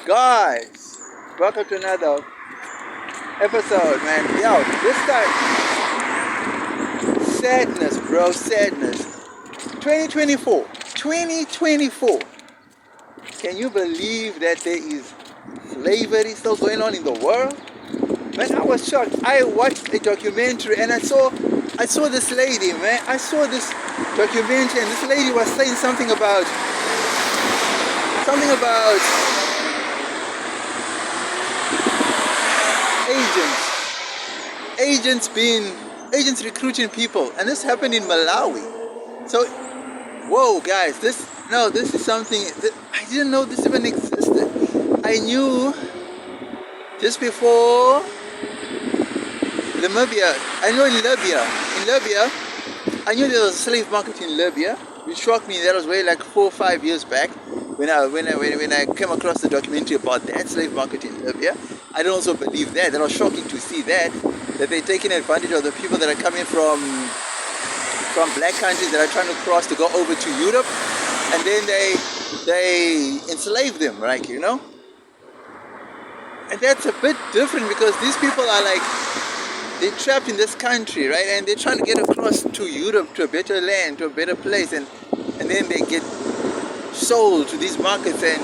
Guys, welcome to another episode, man. Yo, this time, sadness, bro, sadness. 2024. Can you believe that there is slavery still going on in the world? Man, I was shocked. I watched a documentary and I saw this lady, man. I saw this documentary and this lady was saying something about agents recruiting people, and this happened in Malawi. So, whoa, guys, this is something that I didn't know this even existed. I knew just before Libya. I know in Libya, I knew there was a slave market in Libya, which shocked me. That was way like 4 or 5 years back when I came across the documentary about that slave market in Libya. I don't also believe that. That was shocking to see that they're taking advantage of the people that are coming from black countries that are trying to cross to go over to Europe, and then they enslave them, right? You know. And that's a bit different because these people are like, they're trapped in this country, right? And they're trying to get across to Europe, to a better land, to a better place, and then they get sold to these markets, and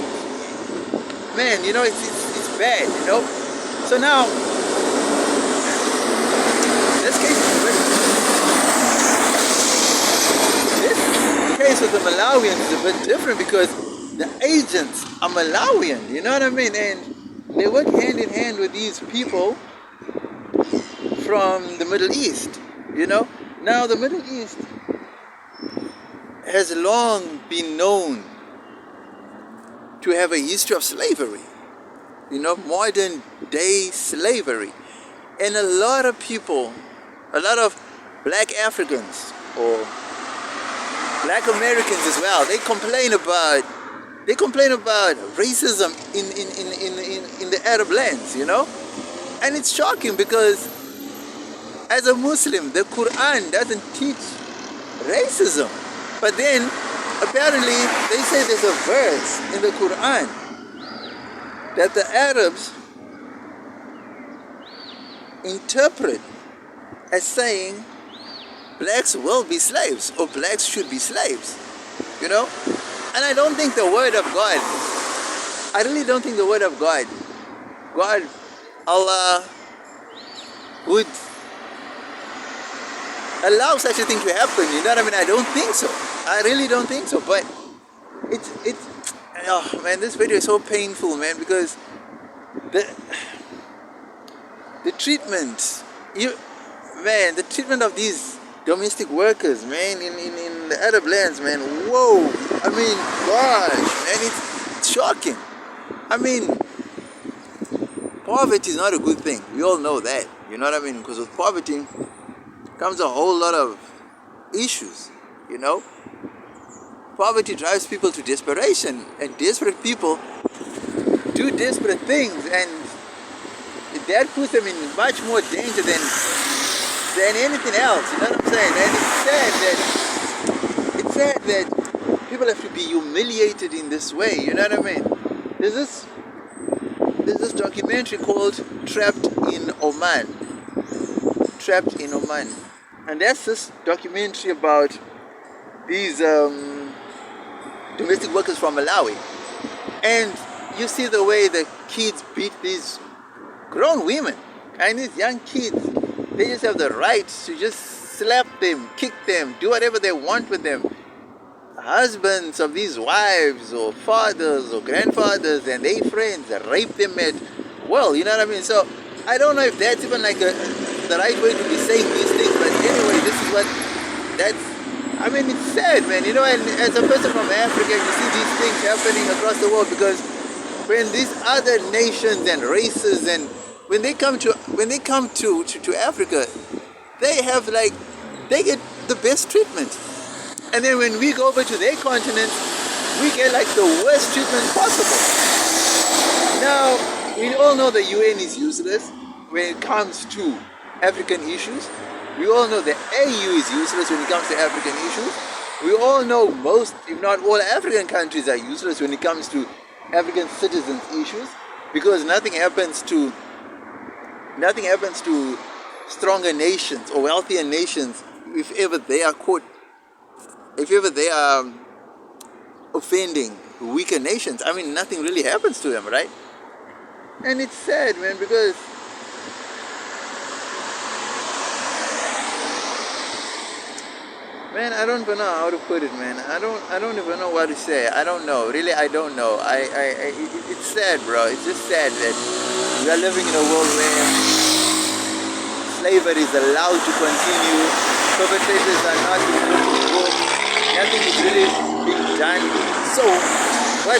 man, you know, it's bad, you know. So now, this case of the Malawians is a bit different because the agents are Malawian, you know what I mean? And they work hand in hand with these people from the Middle East, you know. Now the Middle East has long been known to have a history of slavery, you know, modern day slavery. And a lot of people, a lot of black Africans or black Americans as well, they complain about racism in the Arab lands, you know. And it's shocking because as a Muslim, the Quran doesn't teach racism. But then, apparently, they say there's a verse in the Quran that the Arabs interpret as saying blacks will be slaves or blacks should be slaves, you know? And I don't think the word of God, I really don't think the word of God, Allah would allow such a thing to happen, you know what I mean? I don't think so. I really don't think so. But it's oh man, this video is so painful, man, because the treatment the treatment of these domestic workers, man, in the Arab lands, man, whoa, I mean, gosh, man, it's shocking. I mean, poverty is not a good thing. We all know that, you know what I mean? Because with poverty comes a whole lot of issues, you know. Poverty drives people to desperation, and desperate people do desperate things, and that puts them in much more danger than anything else, you know what I'm saying? And it's sad that people have to be humiliated in this way, you know what I mean? There's this documentary called Trapped in Oman, and that's this documentary about these domestic workers from Malawi. And you see the way the kids beat these grown women, and these young kids, they just have the right to just slap them, kick them, do whatever they want with them. Husbands of these wives or fathers or grandfathers and their friends rape them at will, you know what I mean? So I don't know if that's even like the right way to be saying these things, but anyway, this is what I mean, it's sad, man, you know. And as a person from Africa, you see these things happening across the world, because when these other nations and races, and when they come to Africa, they get the best treatment. And then when we go over to their continent, we get like the worst treatment possible. Now, we all know the UN is useless when it comes to African issues. We all know the AU is useless when it comes to African issues. We all know most, if not all, African countries are useless when it comes to African citizens' issues, because nothing happens to stronger nations or wealthier nations if ever they are caught, if ever they are offending weaker nations. I mean, nothing really happens to them, right? And it's sad, man, because man, I don't even know how to put it, man. I don't even know what to say. I don't know. Really, I don't know. It's sad, bro. It's just sad that we are living in a world where slavery is allowed to continue. Perpetrators are not being put to court. Nothing is really being done. So, what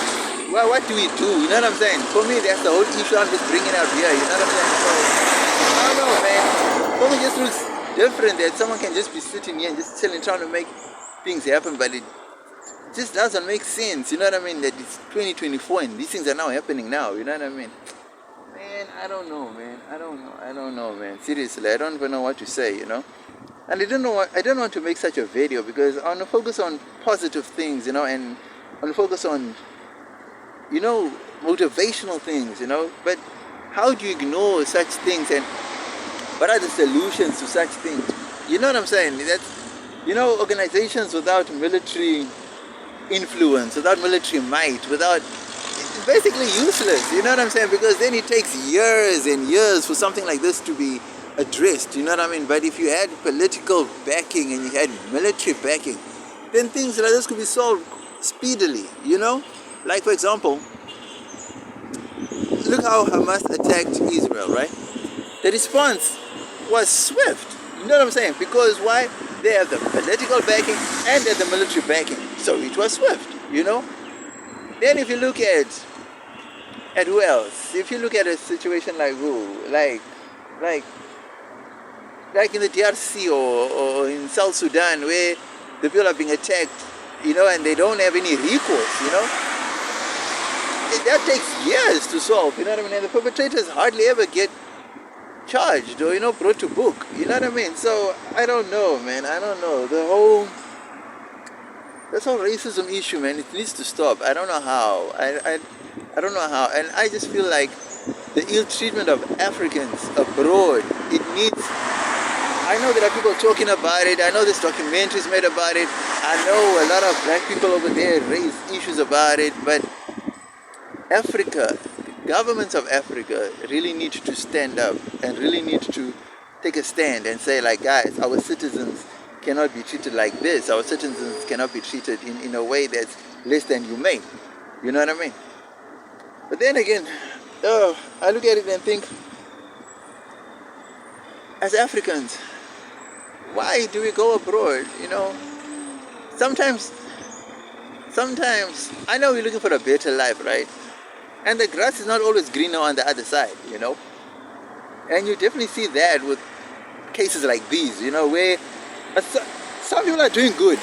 do we do? You know what I'm saying? For me, that's the whole issue I'm just bringing out here. You know what I'm saying? So, I don't know, man. For me, it just looks different that someone can just be sitting here and just chilling, trying to make things happen, but it just doesn't make sense. You know what I mean? That it's 2024 and these things are now happening now. You know what I mean? Man, I don't know, man. I don't know, man. Seriously, I don't even know what to say. You know. And I don't want to make such a video because I want to focus on positive things, you know, and I want to focus on, you know, motivational things, you know. But how do you ignore such things, and what are the solutions to such things? You know what I'm saying? That's, you know, organizations without military influence, without military might, without, it's basically useless. You know what I'm saying? Because then it takes years and years for something like this to be addressed. You know what I mean? But if you had political backing and you had military backing, then things like this could be solved speedily. You know, like for example, look how Hamas attacked Israel, right? The response was swift. You know what I'm saying? Because why? They have the political backing and they have the military backing. So it was swift, you know? Then if you look at who else? If you look at a situation like who? Like in the DRC or in South Sudan where the people are being attacked, you know, and they don't have any recourse, you know? That takes years to solve, you know what I mean? And the perpetrators hardly ever get charged or, you know, brought to book, you know what I mean? So I don't know, man. I don't know. This whole racism issue, man, it needs to stop. I don't know how. I don't know how. And I just feel like the ill treatment of Africans abroad, it needs, I know there are people talking about it. I know there's documentaries made about it. I know a lot of black people over there raise issues about it, but Africa, governments of Africa really need to stand up and really need to take a stand and say, like, guys, our citizens cannot be treated like this. Our citizens cannot be treated in a way that's less than humane. You know what I mean? But then again, I look at it and think, as Africans, why do we go abroad? You know, sometimes I know we're looking for a better life, right? And the grass is not always greener on the other side, you know. And you definitely see that with cases like these, you know, where some people are doing good,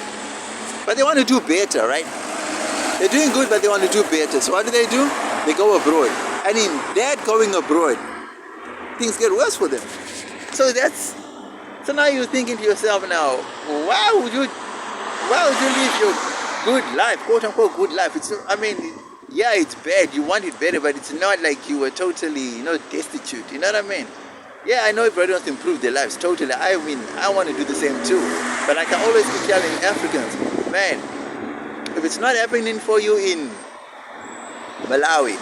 but they want to do better, right? They're doing good, but they want to do better. So what do? They go abroad. And in that going abroad, things get worse for them. So now you're thinking to yourself now, why would you live your good life, quote unquote good life? Yeah, it's bad. You want it better, but it's not like you were totally, you know, destitute. You know what I mean? Yeah, I know everybody wants to improve their lives. Totally. I mean, I want to do the same too. But like I always keep telling Africans, man, if it's not happening for you in Malawi,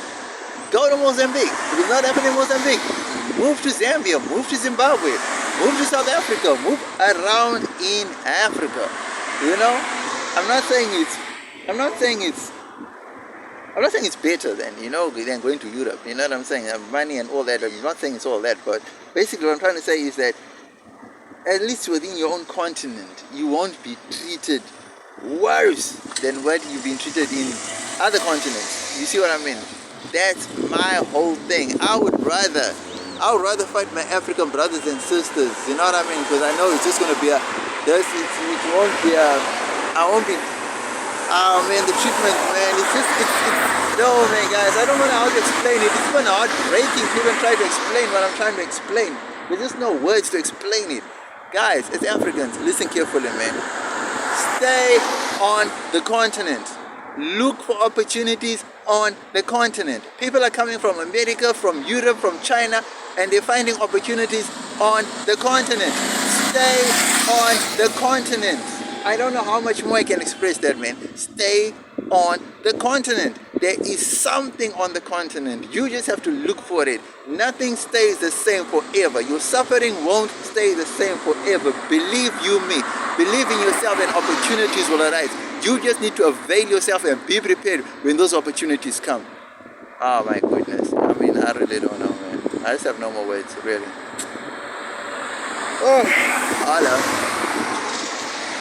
go to Mozambique. If it's not happening in Mozambique, move to Zambia, move to Zimbabwe, move to South Africa, move around in Africa. You know? I'm not saying it's better than, you know, than going to Europe. You know what I'm saying? Money and all that. I'm not saying it's all that, but basically what I'm trying to say is that at least within your own continent, you won't be treated worse than what you've been treated in other continents. You see what I mean? That's my whole thing. I would rather fight my African brothers and sisters. You know what I mean? Because I know it's just going to be oh man, the treatment, man, no man, guys, I don't know how to explain it. It's even heartbreaking to even try to explain what I'm trying to explain. There's just no words to explain it. Guys, as Africans, listen carefully, man. Stay on the continent. Look for opportunities on the continent. People are coming from America, from Europe, from China, and they're finding opportunities on the continent. Stay on the continent. I don't know how much more I can express that, man. Stay on the continent. There is something on the continent. You just have to look for it. Nothing stays the same forever. Your suffering won't stay the same forever. Believe you me. Believe in yourself and opportunities will arise. You just need to avail yourself and be prepared when those opportunities come. Oh my goodness. I mean, I really don't know, man. I just have no more words, really. Oh, hello.